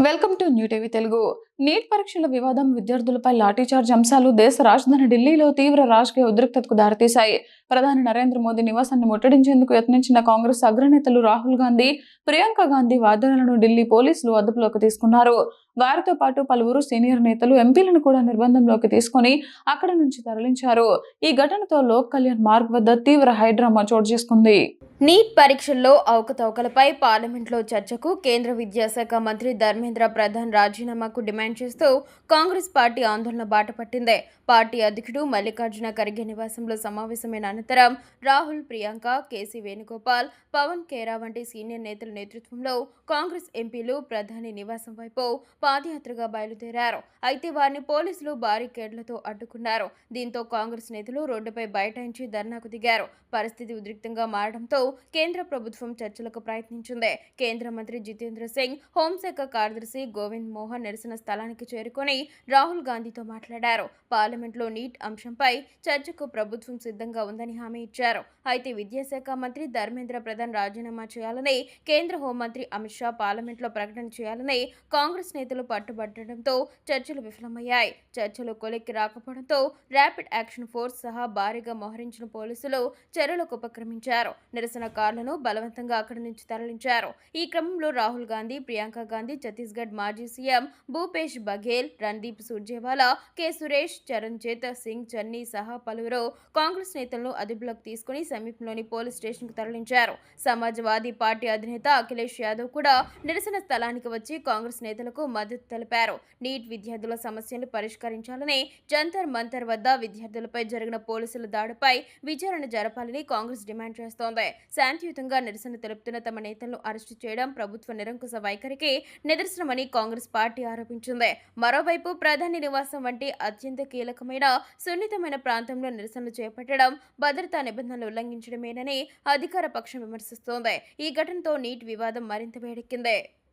Welcome to new TV Telugu. NEET పరీక్షల వివాదం, విద్యార్థులపై లాఠీచార్జ్ అంశాలు దేశ రాజధాని ఢిల్లీలో తీవ్ర రాజకీయ ఉద్రిక్తతకు దారితీశాయి. ప్రధాని నరేంద్ర మోదీ నివాసాన్ని ముట్టడించేందుకు యత్నించిన కాంగ్రెస్ అగ్రనేతలు రాహుల్ గాంధీ, ప్రియాంక గాంధీ వాద్రాలను ఢిల్లీ పోలీసులు అదుపులోకి తీసుకున్నారు. వారితో పాటు పలువురు సీనియర్ నేతలు, ఎంపీలను కూడా నిర్బంధంలోకి తీసుకుని అక్కడి నుంచి తరలించారు. ఈ ఘటనతో లోక్ కళ్యాణ్ మార్గ్ వద్ద తీవ్ర హైడ్రామా చోటు చేసుకుంది. నీట్ పరీక్షల్లో అవకతవకలపై పార్లమెంట్లో చర్చకు కేంద్ర విద్యాశాఖ మంత్రి ధర్మేంద్ర ప్రధాన్ రాజీనామాకు డిమాండ్ చేస్తూ కాంగ్రెస్ పార్టీ ఆందోళన బాట పట్టింది. పార్టీ అధ్యక్షుడు మల్లికార్జున ఖర్గే నివాసంలో సమావేశమైన అనంతరం రాహుల్, ప్రియాంక, కేసీ వేణుగోపాల్, పవన్ ఖేరా వంటి సీనియర్ నేతల నేతృత్వంలో కాంగ్రెస్ ఎంపీలు ప్రధాని నివాసం వైపు పాదయాత్రగా బయలుదేరారు. అయితే వారిని పోలీసులు బారికేడ్లతో అడ్డుకున్నారు. దీంతో కాంగ్రెస్ నేతలు రోడ్డుపై బైఠాయించి ధర్నాకు దిగారు. పరిస్థితి ఉద్రిక్తంగా మారడంతో కేంద్ర ప్రభుత్వం చర్చలకు ప్రయత్నించింది. కేంద్ర మంత్రి జితేంద్ర సింగ్, హోంశాఖ కార్యదర్శి గోవింద్ మోహన్ నిరసన స్థలానికి చేరుకుని రాహుల్ గాంధీతో మాట్లాడారు. పార్లమెంట్లో నీట్ అంశంపై చర్చకు ప్రభుత్వం సిద్ధంగా ఉందని హామీ ఇచ్చారు. అయితే విద్యాశాఖ మంత్రి ధర్మేంద్ర ప్రధాన్ రాజీనామా చేయాలని, కేంద్ర హోంమంత్రి అమిత్ షా పార్లమెంట్లో ప్రకటన చేయాలని కాంగ్రెస్ నేతలు పట్టుబట్టడంతో చర్చలు విఫలమయ్యాయి. చర్చలు కొలిక్కి రాకపోవడంతో ర్యాపిడ్ యాక్షన్ ఫోర్స్ సహా భారీగా మోహరించిన పోలీసులు చర్యలకు ఉపక్రమించారు. నిరసనకారులను బలవంతంగా అక్కడి నుంచి తరలించారు. ఈ క్రమంలో రాహుల్ గాంధీ, ప్రియాంక గాంధీ, ఛత్తీస్గఢ్ మాజీ సీఎం భూపేష్ బఘేల్, రణ్దీప్ సుర్జేవాలా, కె సురేష్, చరణ్జీత్ సింగ్ చన్నీ సహా పలువురు కాంగ్రెస్ నేతలను అదుపులోకి తీసుకుని సమీపంలోని పోలీస్ స్టేషన్కు తరలించారు. సమాజ్వాదీ పార్టీ అధినేత అఖిలేష్ యాదవ్ కూడా నిరసన స్థలానికి వచ్చి కాంగ్రెస్ నేతలకు మద్దతు తెలిపారు. నీట్ విద్యార్థుల సమస్యలు పరిష్కరించాలని, జంతర్ మంతర్ వద్ద విద్యార్థులపై జరిగిన పోలీసుల దాడిపై విచారణ జరపాలని కాంగ్రెస్ డిమాండ్ చేస్తోంది. శాంతియుతంగా నిరసన తెలుపుతున్న తమ నేతలను అరెస్టు చేయడం ప్రభుత్వ నిరంకుశ వైఖరికి నిదర్శనమని కాంగ్రెస్ పార్టీ ఆరోపించింది. మరోవైపు ప్రధాని నివాసం వంటి అత్యంత కీలకమైన, సున్నితమైన ప్రాంతంలో నిరసనలు చేపట్టడం భద్రతా నిబంధనలు ఉల్లంఘించడమేనని అధికార పక్షం విమర్శిస్తోంది. ఈ ఘటనతో నీట్ వివాదం మరింత వేడెక్కింది.